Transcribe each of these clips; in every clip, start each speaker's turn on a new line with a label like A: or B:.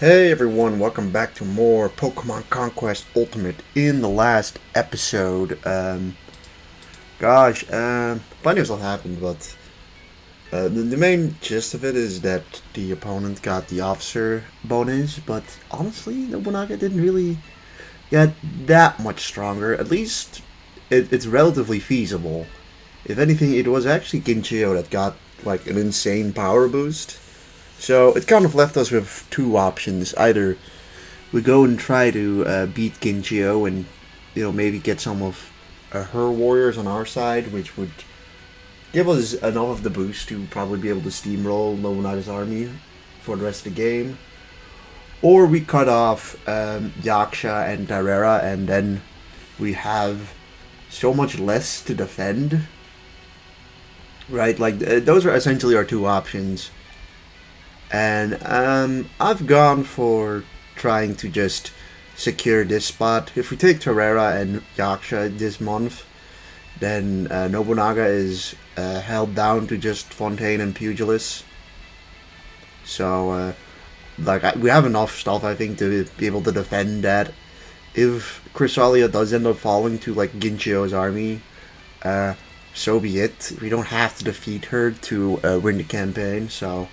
A: Hey everyone, welcome back to more Pokemon Conquest Ultimate. In the last episode, plenty of stuff happened, but the main gist of it is that the opponent got the officer bonus, but honestly, Nobunaga didn't really get that much stronger. At least, it's relatively feasible. If anything, it was actually Ginchio that got like an insane power boost. So it kind of left us with two options. Either we go and try to beat Ginchio and maybe get some of her warriors on our side, which would give us enough of the boost to probably be able to steamroll Nobunaga's army for the rest of the game. Or we cut off Yaksha and Darrera, and then we have so much less to defend. Right, like those are essentially our two options. And I've gone for trying to just secure this spot. If we take Torreira and Yaksha this month, then Nobunaga is held down to just Fontaine and Pugilis. So, we have enough stuff, I think, to be able to defend that. If Chrysalia does end up falling to, like, Ginchio's army, so be it. We don't have to defeat her to win the campaign, so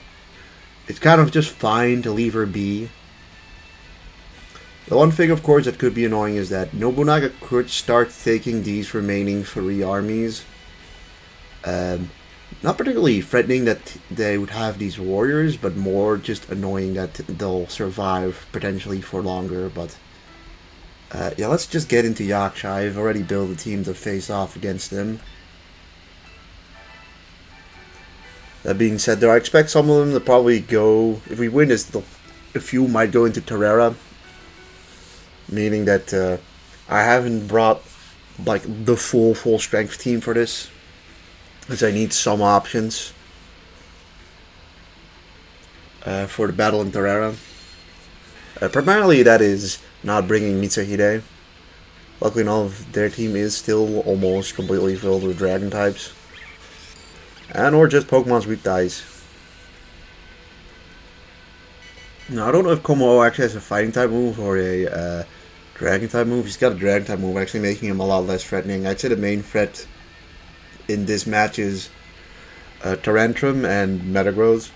A: it's kind of just fine to leave her be. The one thing, of course, that could be annoying is that Nobunaga could start taking these remaining three armies. Not particularly threatening that they would have these warriors, but more just annoying that they'll survive potentially for longer. But yeah, let's just get into Yaksha. I've already built a team to face off against them. That being said, though, I expect some of them to probably go. If we win this, a few might go into Torreira, meaning that I haven't brought like the full strength team for this, as I need some options for the battle in Torreira. Primarily, that is not bringing Mitsuhide. Luckily enough, their team is still almost completely filled with dragon types. And or just Pokemon's weak dies. Now, I don't know if Komo actually has a fighting type move or a dragon type move. He's got a dragon type move, actually making him a lot less threatening. I'd say the main threat in this match is Tyrantrum and Metagross.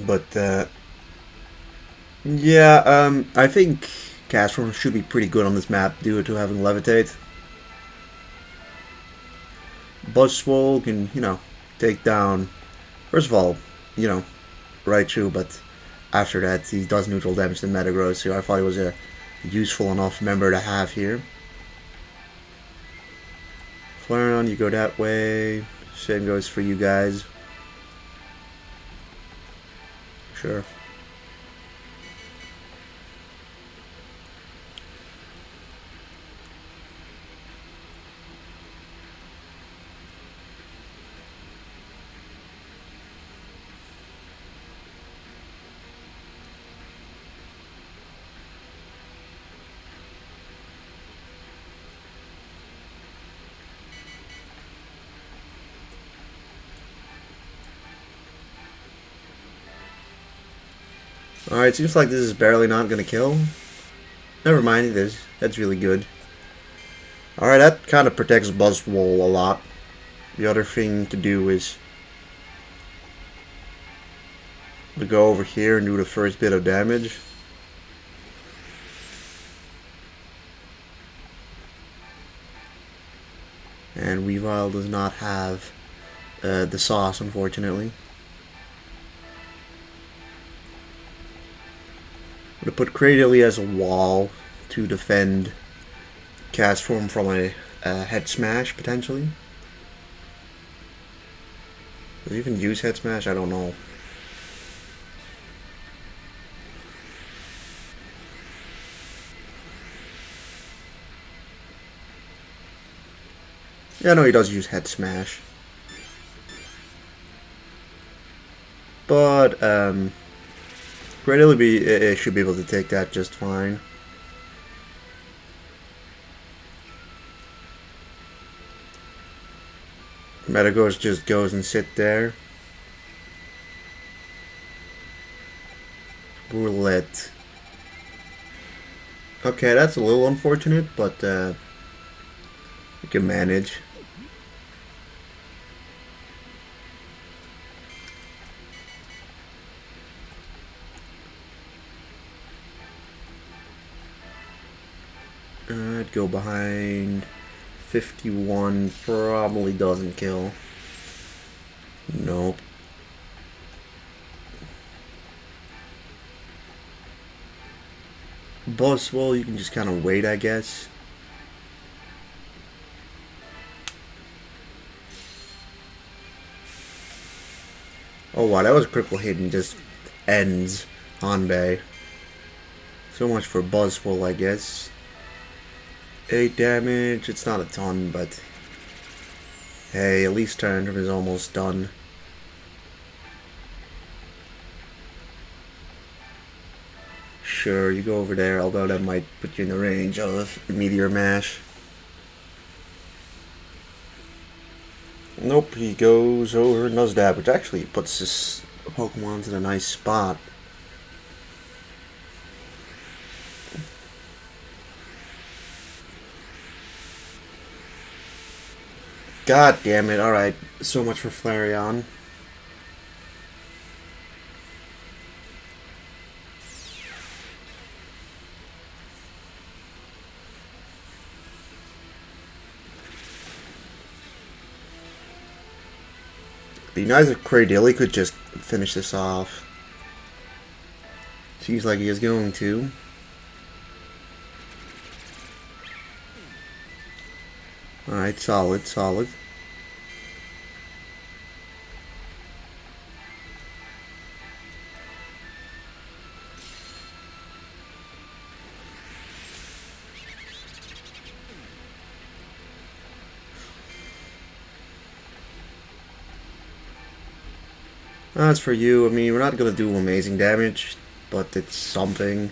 A: But yeah, I think Castform should be pretty good on this map due to having Levitate. Buzzwole can, take down. First of all, Raichu, but after that, he does neutral damage to Metagross, so I thought he was a useful enough member to have here. Flareon, you go that way. Same goes for you guys. Sure. Alright, seems like this is barely not gonna kill. Never mind, it is. That's really good. Alright, that kind of protects Buzzwole a lot. The other thing to do is to go over here and do the first bit of damage. And Weavile does not have the sauce, unfortunately. I'm going to put Cradily as a wall to defend Castform from a Head Smash, potentially. Does he even use Head Smash? I don't know. Yeah, no, he does use Head Smash. But, Cradily should be able to take that just fine. Metagross just goes and sit there. Roulette. Okay, that's a little unfortunate, but we can manage. I'd go behind 51. Probably doesn't kill. Nope. Buzzwole, you can just kind of wait, I guess. Oh wow, that was a critical hit and just ends Hanbei. So much for Buzzwole, I guess. 8 damage, it's not a ton, but hey, at least Tantrum is almost done. Sure, you go over there, although that might put you in the range of Meteor Mash. Nope, he goes over and does that, which actually puts this Pokemon in a nice spot. God damn it, alright. So much for Flareon. Be nice if Cradilly could just finish this off. Seems like he is going to. Alright, solid, solid. As for you, I mean, we're not gonna do amazing damage, but it's something.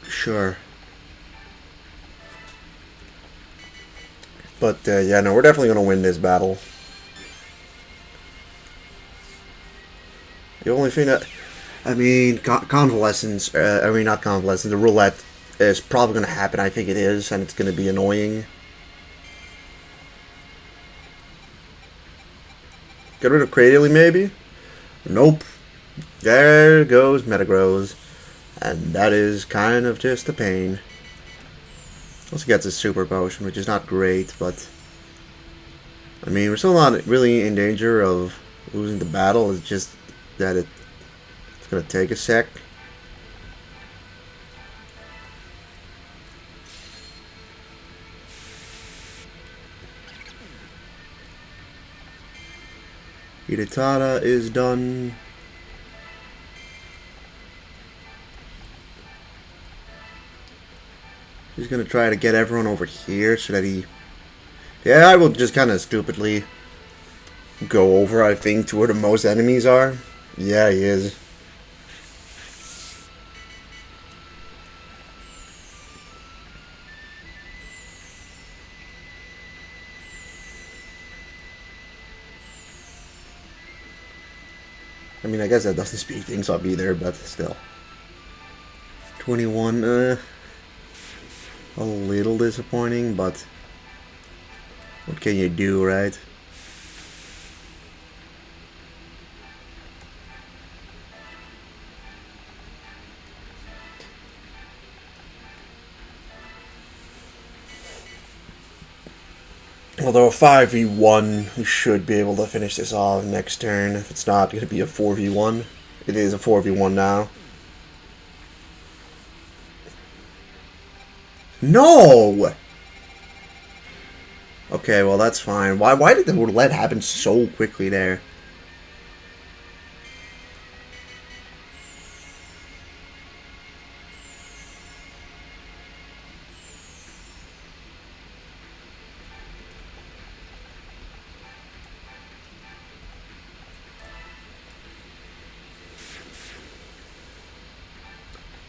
A: Sure. But, yeah, no, we're definitely gonna win this battle. The only thing that... I mean, Convalescence, I mean, not Convalescence, the Roulette is probably going to happen, I think it is, and it's going to be annoying. Get rid of Cradilly, maybe? Nope. There goes Metagross, and that is kind of just a pain. Also gets a Super Potion, which is not great, but... I mean, we're still not really in danger of losing the battle, it's just that it's gonna take a sec. Hidetara is done. He's gonna try to get everyone over here so that he... Yeah, I will just kind of stupidly go over, I think, to where the most enemies are. Yeah, he is. I mean, I guess that doesn't speed things up either, but still. 21, a little disappointing, but what can you do, right? Although a 5v1, we should be able to finish this off next turn. If it's not going to be a 4v1, it is a 4v1 now. No! Okay, well that's fine. Why did the roulette happen so quickly there?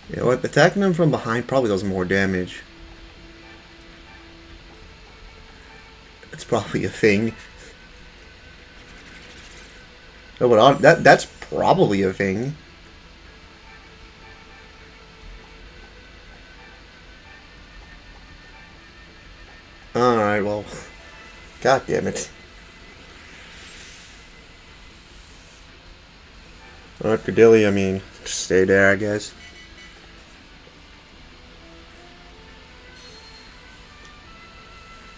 A: You know what, attacking them from behind probably does more damage. It's probably a thing. No, but that's probably a thing. Alright, well. God damn it. Alright, Cordelia, I mean, just stay there, I guess.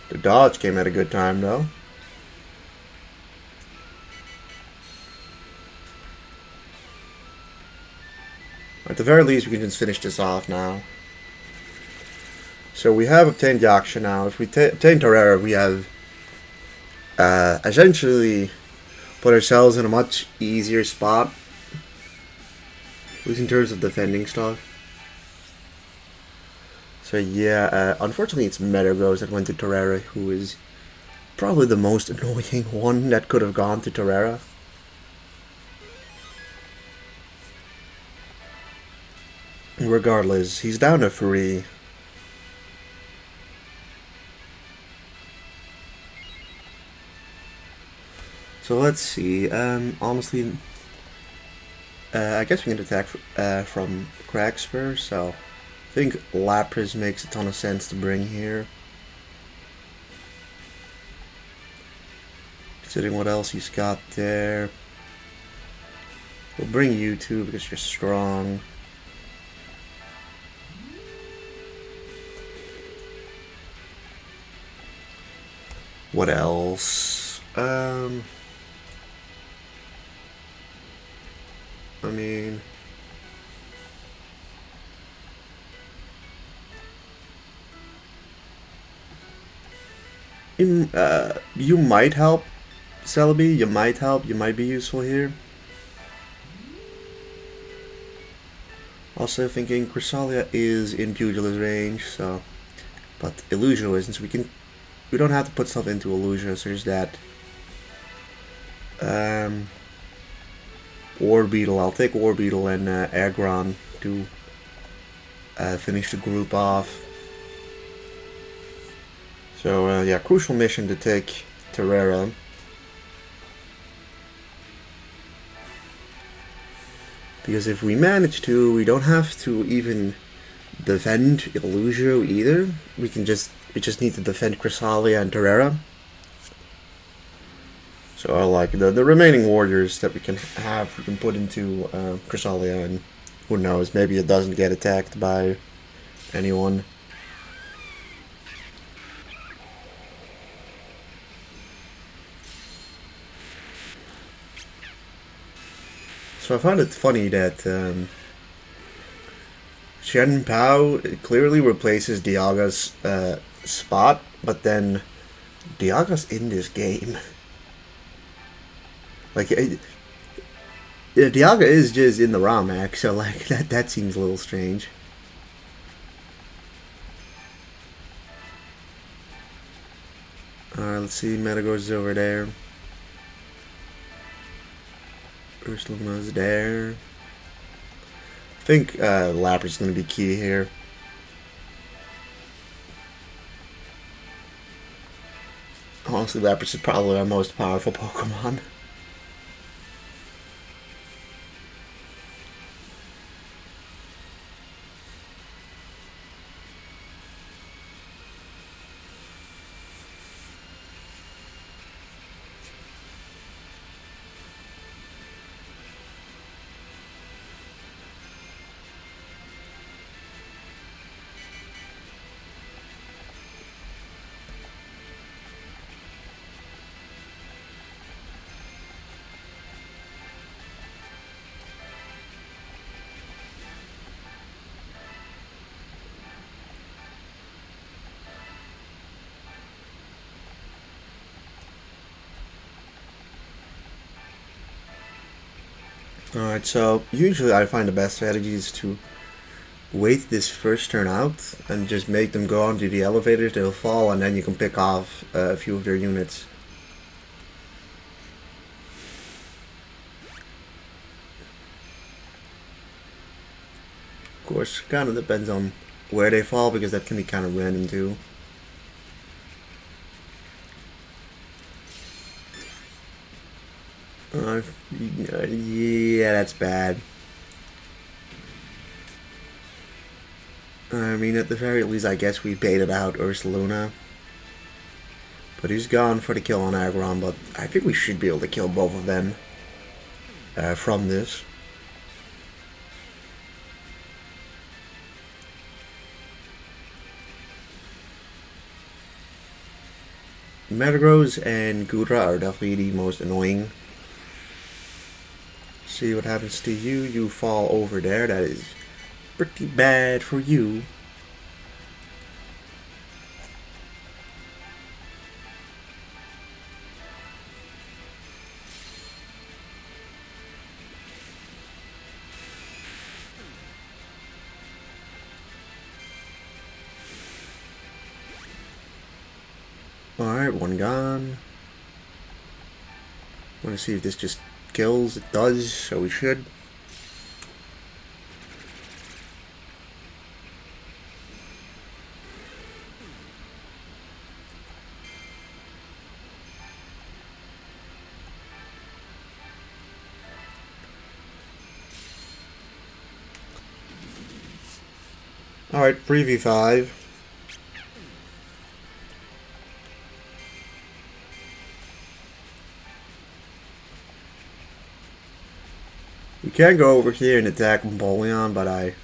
A: The dodge came at a good time, though. At the very least, we can just finish this off now. So we have obtained Yaksha now. If we obtain Torera, we have essentially put ourselves in a much easier spot. At least in terms of defending stuff. So yeah, unfortunately it's Metagross that went to Torera, who is probably the most annoying one that could have gone to Torera. Regardless, he's down to 3. So let's see, honestly, I guess we can attack from Crackspur, so I think Lapras makes a ton of sense to bring here. Considering what else he's got there. We'll bring you too because you're strong. What else? I mean, you might help, Celebi. You might help. You might be useful here. Also thinking Cresselia is in Pugilist range, so, but Illusion isn't. So we don't have to put stuff into Illusion. So there's that. Orbeetle. I'll take Orbeetle and Aggron to finish the group off. So yeah, crucial mission to take Torera. Because if we manage to, we don't have to even defend Illusio either. We just need to defend Cresselia and Torera. So I like the remaining warriors that we can have. We can put into Cresselia, and who knows, maybe it doesn't get attacked by anyone. So I find it funny that Shen Pao clearly replaces Dialga's spot, but then Dialga's in this game. Like, Dialga is just in the ROM hack, so like that seems a little strange. Alright, let's see, Metagross is over there. Ursaluma's there. I think Lapras is going to be key here. Honestly, Lapras is probably our most powerful Pokemon. Alright, so usually I find the best strategy is to wait this first turn out and just make them go onto the elevators, they'll fall, and then you can pick off a few of their units. Of course, kind of depends on where they fall, because that can be kind of random too. Yeah, that's bad. I mean, at the very least, I guess we baited out Ursaluna. But he's gone for the kill on Aggron, but I think we should be able to kill both of them from this. Metagross and Gudra are definitely the most annoying. See what happens to you. You fall over there. That is pretty bad for you. Alright, one gone. Want to see if this just kills. It does, so we should. Alright, 3v5. We can go over here and attack Empoleon, but I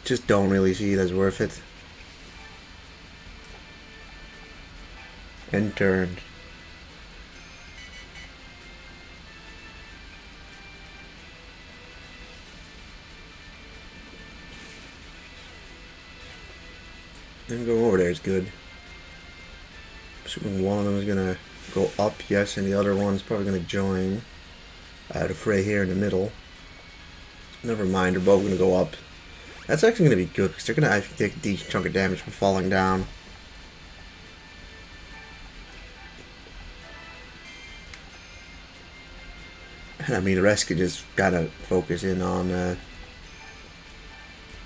A: just don't really see it as worth it. End turn. Them going over there is good. Assuming one of them is gonna go up, yes, and the other one's probably gonna join the fray here in the middle. Never mind, they're both gonna go up. That's actually gonna be good because they're gonna actually take a decent chunk of damage from falling down. And I mean, the rest could just kind of focus in on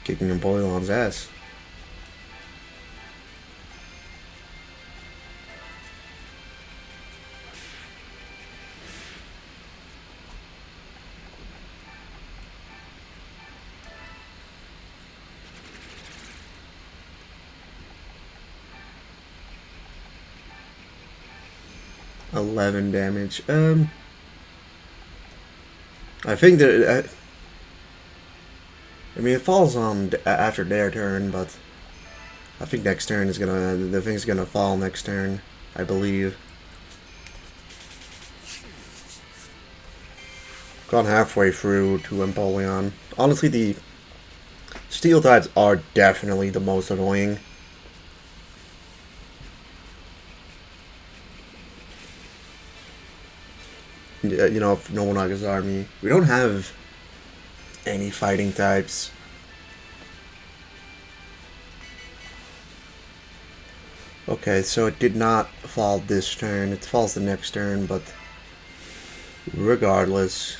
A: kicking Empoleon's ass. $11 damage. I think that I mean, it falls on after their turn, but I think next turn is gonna the thing's gonna fall next turn, I believe. Gone halfway through to Empoleon. Honestly, the Steel types are definitely the most annoying. You know, Nobunaga's army. We don't have any fighting types. Okay, so it did not fall this turn. It falls the next turn, but regardless.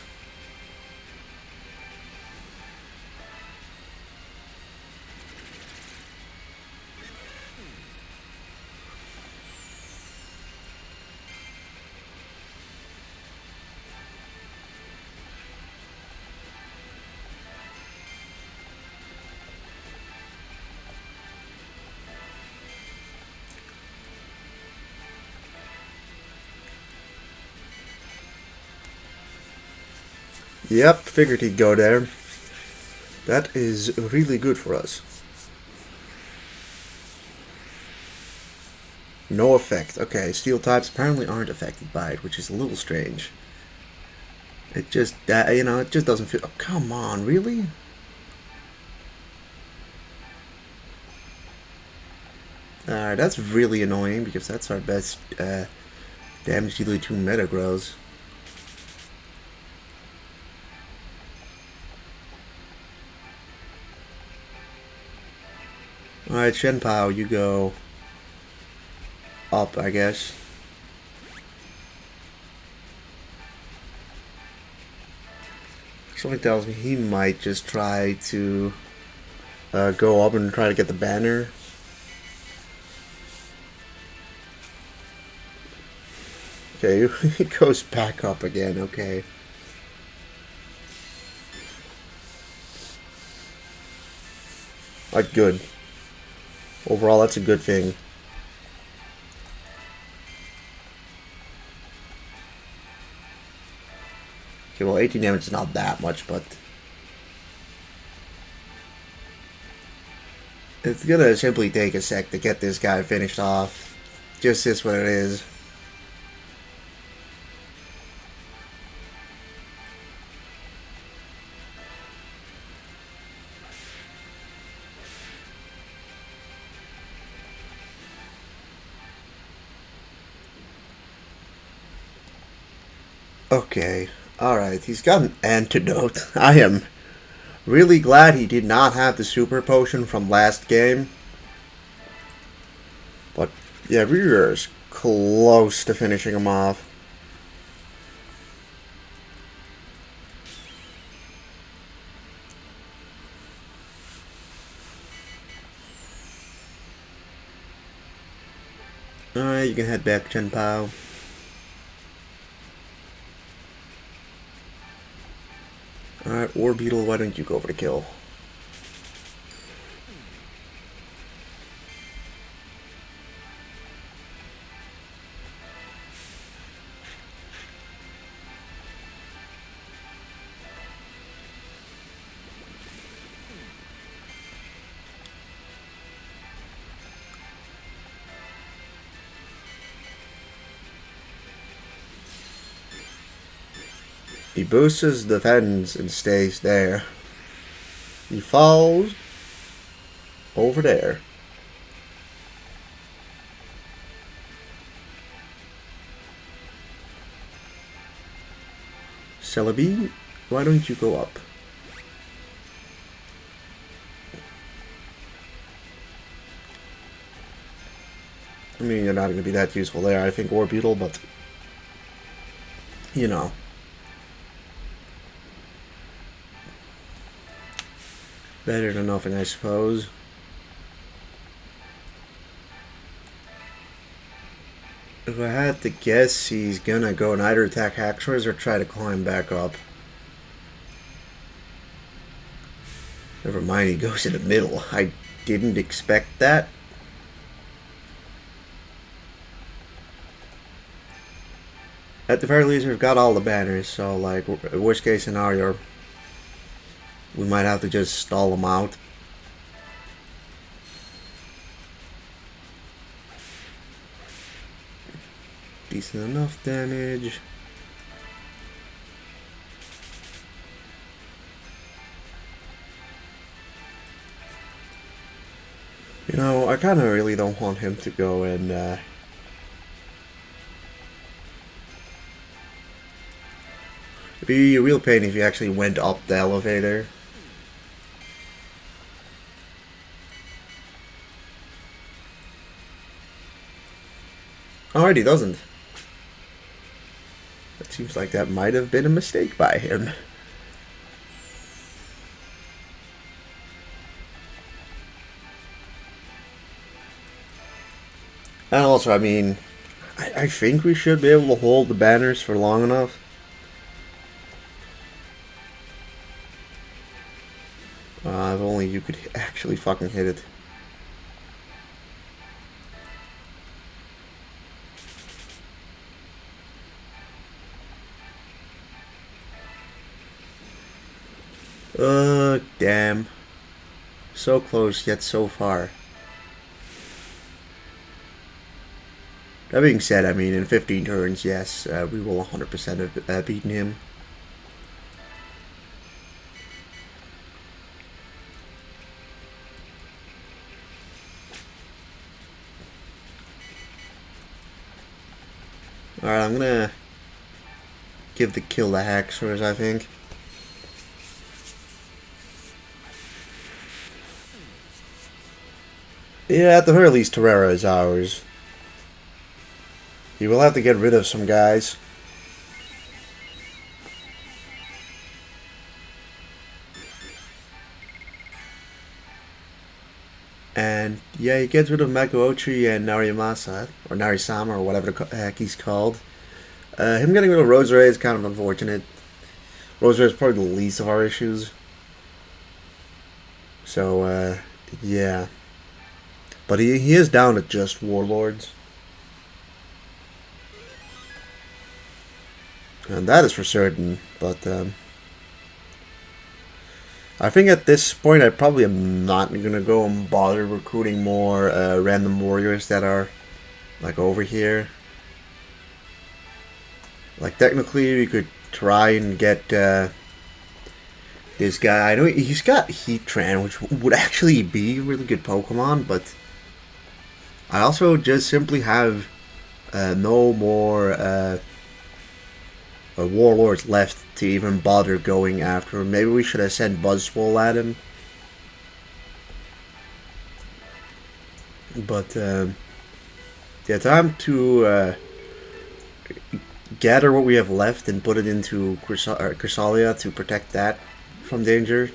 A: Yep, figured he'd go there. That is really good for us. No effect. Okay, steel types apparently aren't affected by it, which is a little strange. It just, you know, it just doesn't feel... Oh, come on, really? Alright, that's really annoying because that's our best damage dealer to Metagross. Alright, Shenpao, you go up, I guess. Something tells me he might just try to go up and try to get the banner. Okay, it goes back up again, okay. Like, good. Overall, that's a good thing. Okay, well, 18 damage is not that much, but... it's gonna simply take a sec to get this guy finished off. Just is what it is. Okay, alright, he's got an antidote. I am really glad he did not have the super potion from last game. But, yeah, we were close to finishing him off. Alright, you can head back, Chen Pao. Alright, Orbeetle, why don't you go for the kill? He boosts his defense and stays there. He falls over there. Celebi, why don't you go up? I mean, you're not going to be that useful there, I think, Orbeetle, but... you know. Better than nothing, I suppose. If I had to guess, he's gonna go and either attack Haxorus or try to climb back up. Never mind, he goes in the middle. I didn't expect that. At the very least, we've got all the banners, so, like, worst case scenario, we might have to just stall them out. Decent enough damage. You know, I kind of really don't want him to go and, it'd be a real pain if he actually went up the elevator. Alright, he doesn't. It seems like that might have been a mistake by him. And also, I mean, I think we should be able to hold the banners for long enough. If only you could actually fucking hit it. Damn. So close, yet so far. That being said, I mean, in 15 turns, yes, we will 100% have beaten him. Alright, I'm gonna give the kill to Haxorus, I think. Yeah, at the very least, Terrera is ours. You will have to get rid of some guys. And yeah, he gets rid of Magochi and Narimasa, or Narisama, or whatever the heck he's called. Him getting rid of Rosary is kind of unfortunate. Rosary is probably the least of our issues. So, yeah. But he is down to just Warlords. And that is for certain. But, I think at this point I probably am not going to go and bother recruiting more random warriors that are, like, over here. Like, technically we could try and get this guy. I know he's got Heatran, which would actually be a really good Pokemon, but I also just simply have no more Warlords left to even bother going after him. Maybe we should have sent Buzzwole at him. But, yeah, time to gather what we have left and put it into Chrysalia to protect that from danger.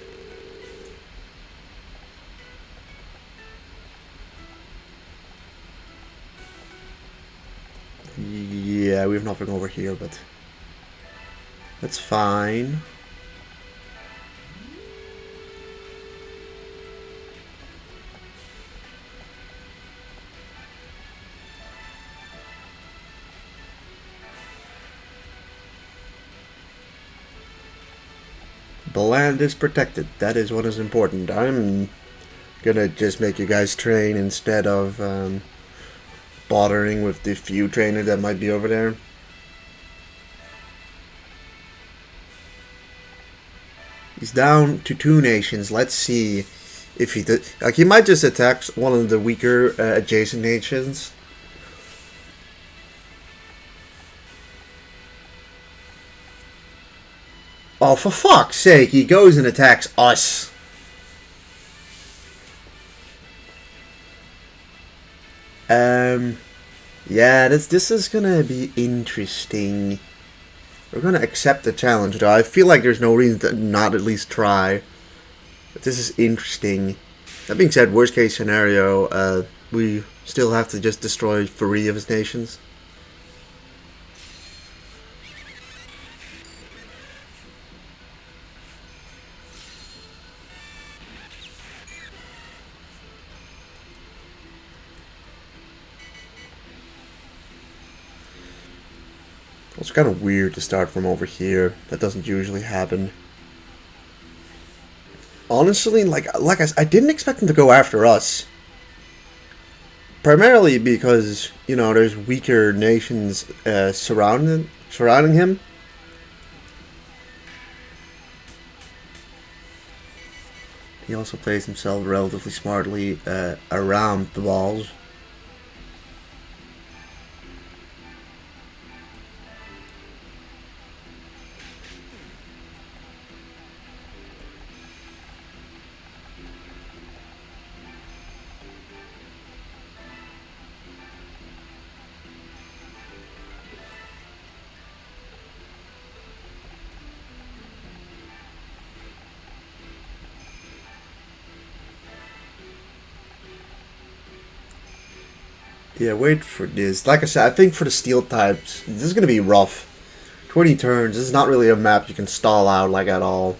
A: Yeah, we have nothing over here, but that's fine. The land is protected. That is what is important. I'm gonna just make you guys train instead of bothering with the few trainers that might be over there. He's down to 2 nations. Let's see if he did. Like, he might just attack one of the weaker adjacent nations. Oh, for fuck's sake, he goes and attacks us. Yeah, this is gonna be interesting. We're gonna accept the challenge, though. I feel like there's no reason to not at least try. But this is interesting. That being said, worst case scenario, we still have to just destroy 3 of his nations. It's kind of weird to start from over here. That doesn't usually happen. Honestly, like I didn't expect him to go after us. Primarily because, you know, there's weaker nations surrounding him. He also plays himself relatively smartly around the walls. Yeah, wait for this. Like I said, I think for the steel types, this is going to be rough. 20 turns, this is not really a map you can stall out like at all.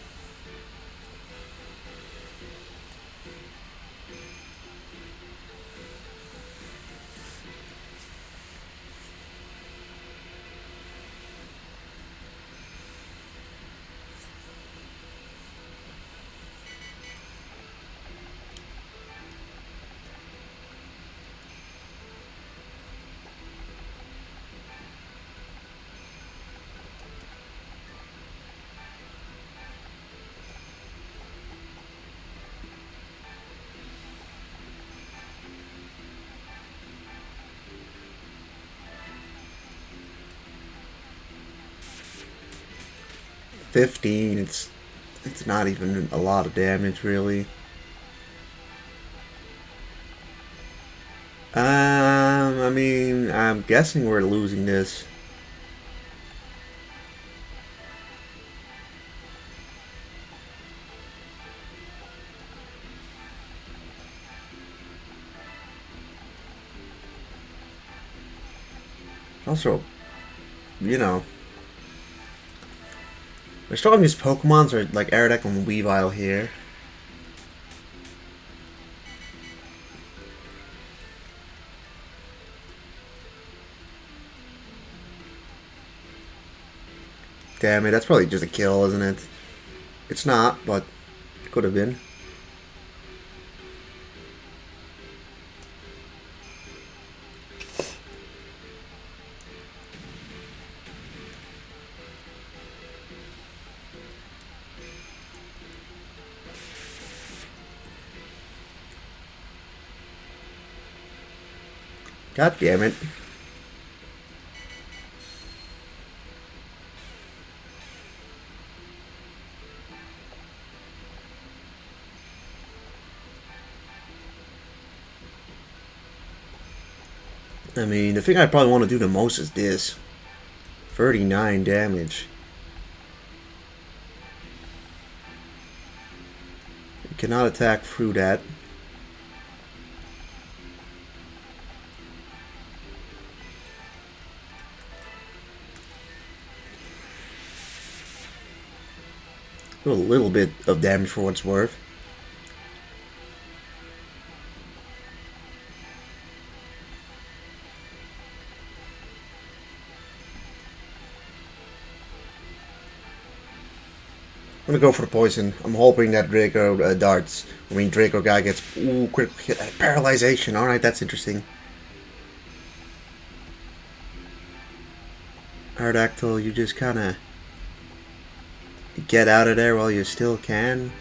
A: $15, it's not even a lot of damage, really. I mean, I'm guessing we're losing this. Also, you know. The strongest Pokemons are like Aerodactyl and Weavile here. Damn it, that's probably just a kill, isn't it? It's not, but it could have been. God damn it. I mean, the thing I probably want to do the most is this. 39 damage. You cannot attack through that. Do a little bit of damage for what it's worth. I'm gonna go for the poison. I'm hoping that Draco Draco guy gets critical hit. Paralyzation. Alright, that's interesting. Aerodactyl, you just kinda get out of there while you still can.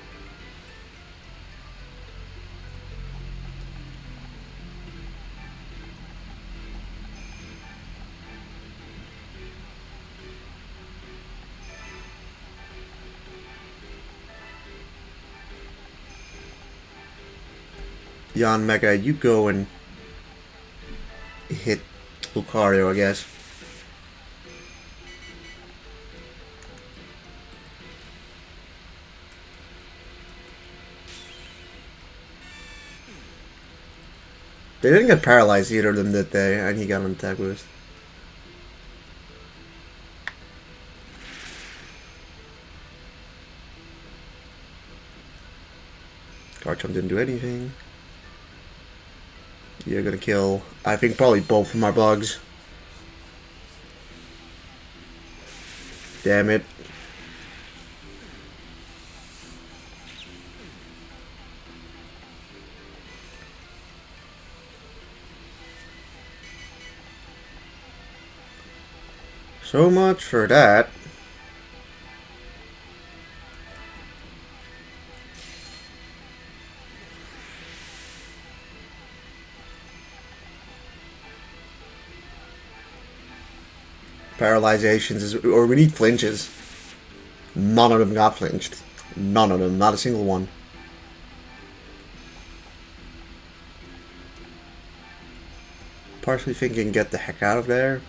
A: Yon Mega, you go and hit Lucario, I guess. They didn't get paralyzed either of them, did they? And he got an attack boost. Garchomp didn't do anything. You're gonna kill, I think, probably both of my bugs. Damn it. So much for that. Paralyzations is, or we need flinches. None of them got flinched. None of them, not a single one. Partially thinking get the heck out of there.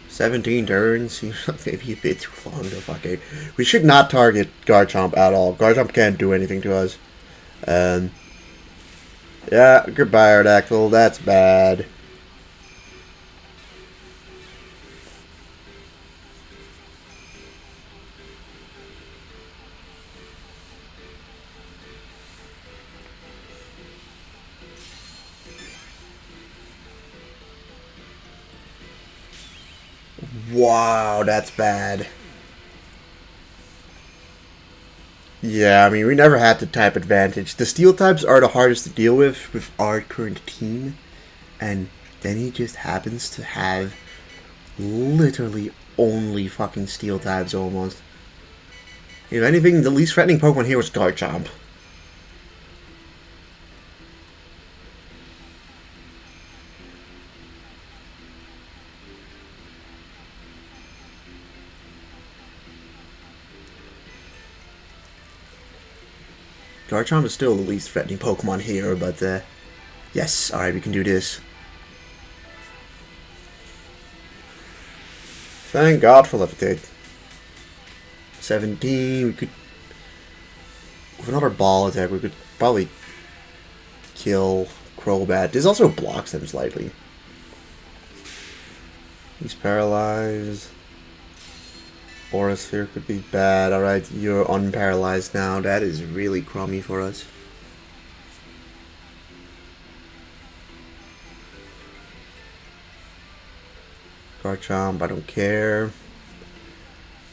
A: 17 turns seems like maybe a bit too long to fucking. We should not target Garchomp at all. Garchomp can't do anything to us. Yeah, goodbye, Aerodactyl. That's bad. Wow, that's bad. Yeah, I mean, we never had the type advantage. The steel types are the hardest to deal with our current team. And then he just happens to have literally only fucking steel types almost. If anything, the least threatening Pokemon here was Garchomp. Garchomp is still the least threatening Pokemon here, but yes, alright, we can do this. Thank God for Levitate. 17, we could... With another ball attack, we could probably kill Crobat. This also blocks them slightly. He's paralyzed. Aura Sphere could be bad. Alright, you're unparalyzed now. That is really crummy for us. Garchomp, I don't care.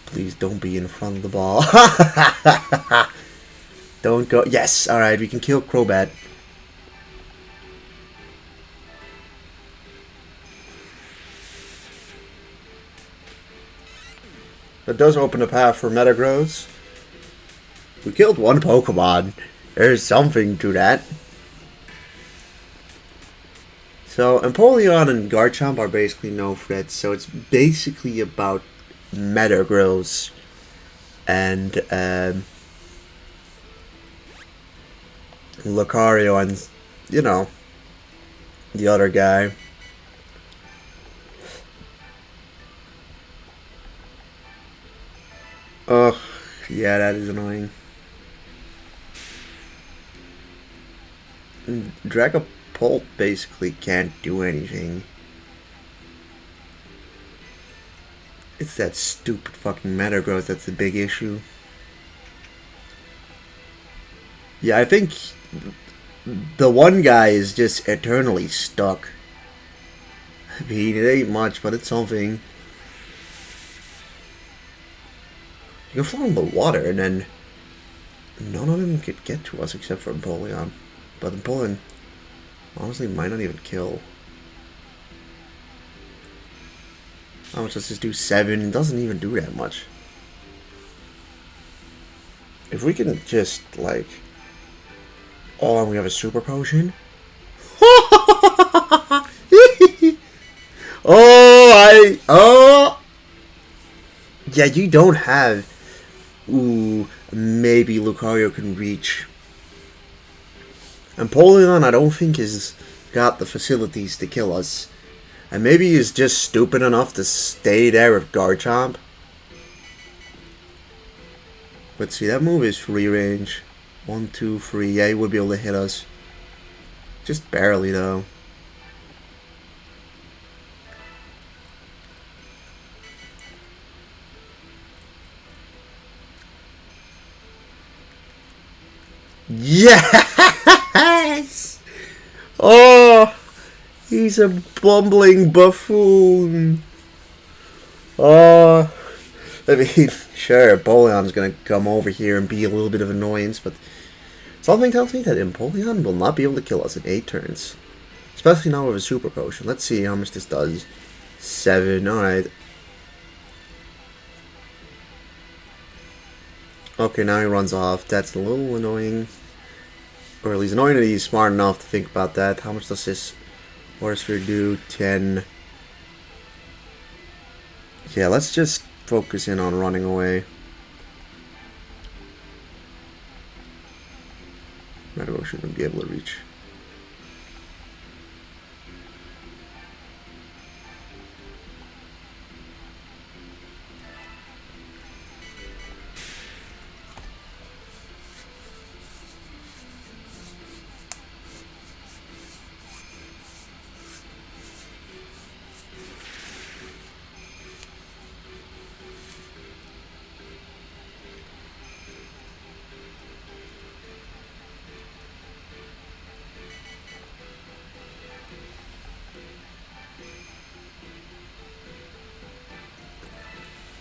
A: Please don't be in front of the ball. Don't go. Yes, alright, we can kill Crobat. That does open a path for Metagross. We killed one Pokemon. There's something to that. So, Empoleon and Garchomp are basically no threats, so it's basically about Metagross and Lucario and, you know, the other guy. Ugh, yeah, that is annoying. Dragapult basically can't do anything. It's that stupid fucking Metagross that's the big issue. Yeah, I think the one guy is just eternally stuck. I mean, it ain't much, but it's something. You can fall in the water, and then none of them could get to us except for Empoleon. But Empoleon honestly might not even kill. How much does this do? 7. It doesn't even do that much. If we can just, like... Oh, and we have a super potion? Oh! Yeah, you don't have... Ooh, maybe Lucario can reach. Empoleon, I don't think, has got the facilities to kill us. And maybe he's just stupid enough to stay there with Garchomp. Let's see, that move is free range. 1, 2, 3. Yeah, he would be able to hit us. Just barely, though. Yes! Oh! He's a bumbling buffoon. Oh. I mean, sure, Empoleon's gonna come over here and be a little bit of annoyance, but something tells me that Empoleon will not be able to kill us in 8 turns. Especially now with a super potion. Let's see how much this does. 7, alright. Okay, now he runs off. That's a little annoying. Or at least annoying that he's smart enough to think about that. How much does this Aura Sphere do? 10. Yeah, let's just focus in on running away. Metagross shouldn't be able to reach.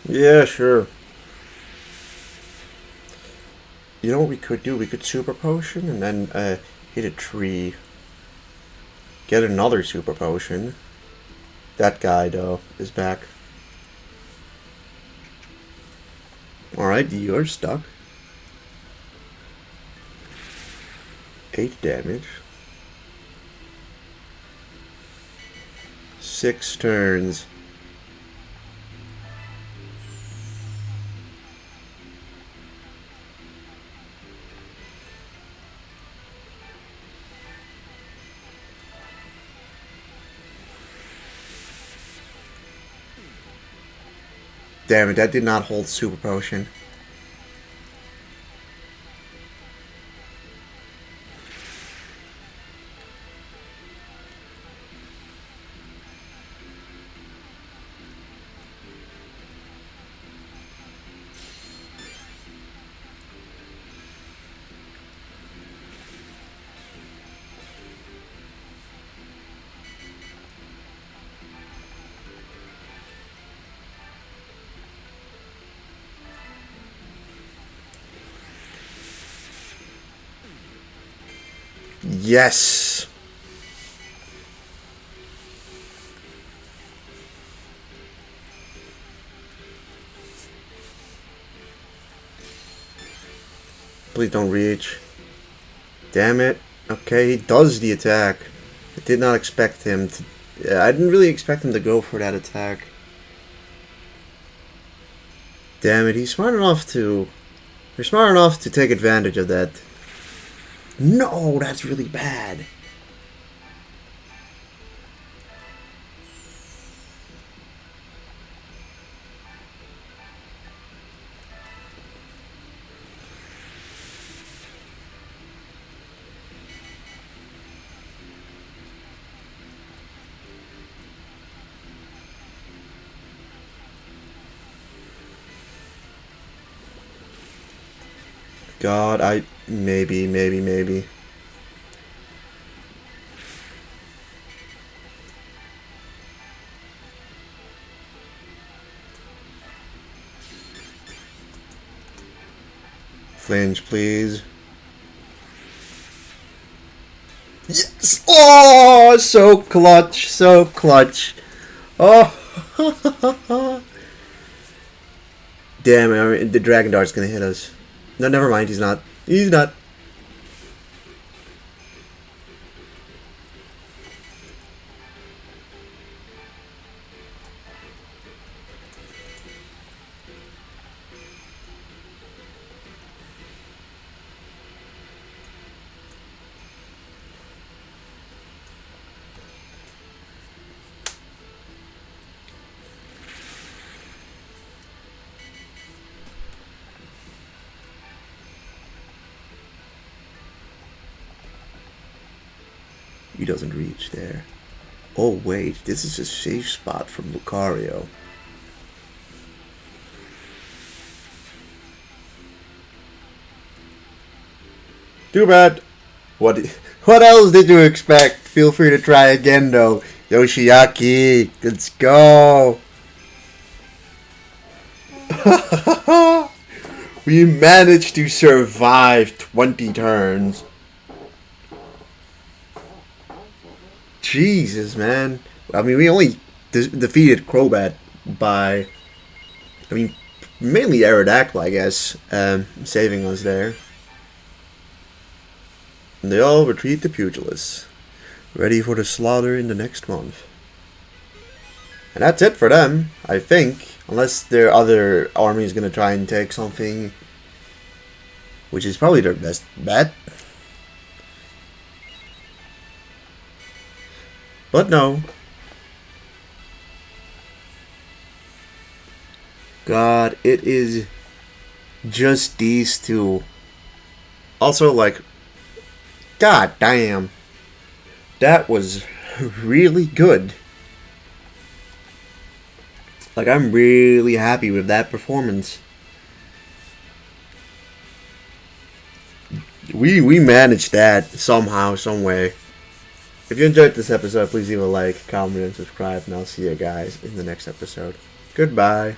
A: Yeah, sure. You know what we could do? We could super potion and then hit a tree. Get another super potion. That guy, though, is back. Alright, you're stuck. 8 damage. 6 turns. Damn it, that did not hold super potion. Yes. Please don't reach. Damn it. Okay, he does the attack. I did not expect him to... I didn't really expect him to go for that attack. Damn it, he's smart enough to... You're smart enough to take advantage of that. No, that's really bad. God, maybe. Flinch, please. Yes! Oh, so clutch, so clutch. Oh, damn it! I mean, the Dragon Dart's gonna hit us. No, never mind. He's not. He's not. He doesn't reach there. Oh wait, this is a safe spot from Lucario. Too bad. What else did you expect? Feel free to try again though. Yoshiaki, let's go. We managed to survive 20 turns. Jesus, man. I mean, we only defeated Crobat by, I mean, mainly Aerodactyl, I guess, saving us there. And they all retreat to Pugilus, ready for the slaughter in the next month. And that's it for them, I think. Unless their other army is going to try and take something, which is probably their best bet. But no. God, it is just these two. Also, like, god damn. That was really good. Like, I'm really happy with that performance. We managed that somehow, some way. If you enjoyed this episode, please leave a like, comment, and subscribe, and I'll see you guys in the next episode. Goodbye.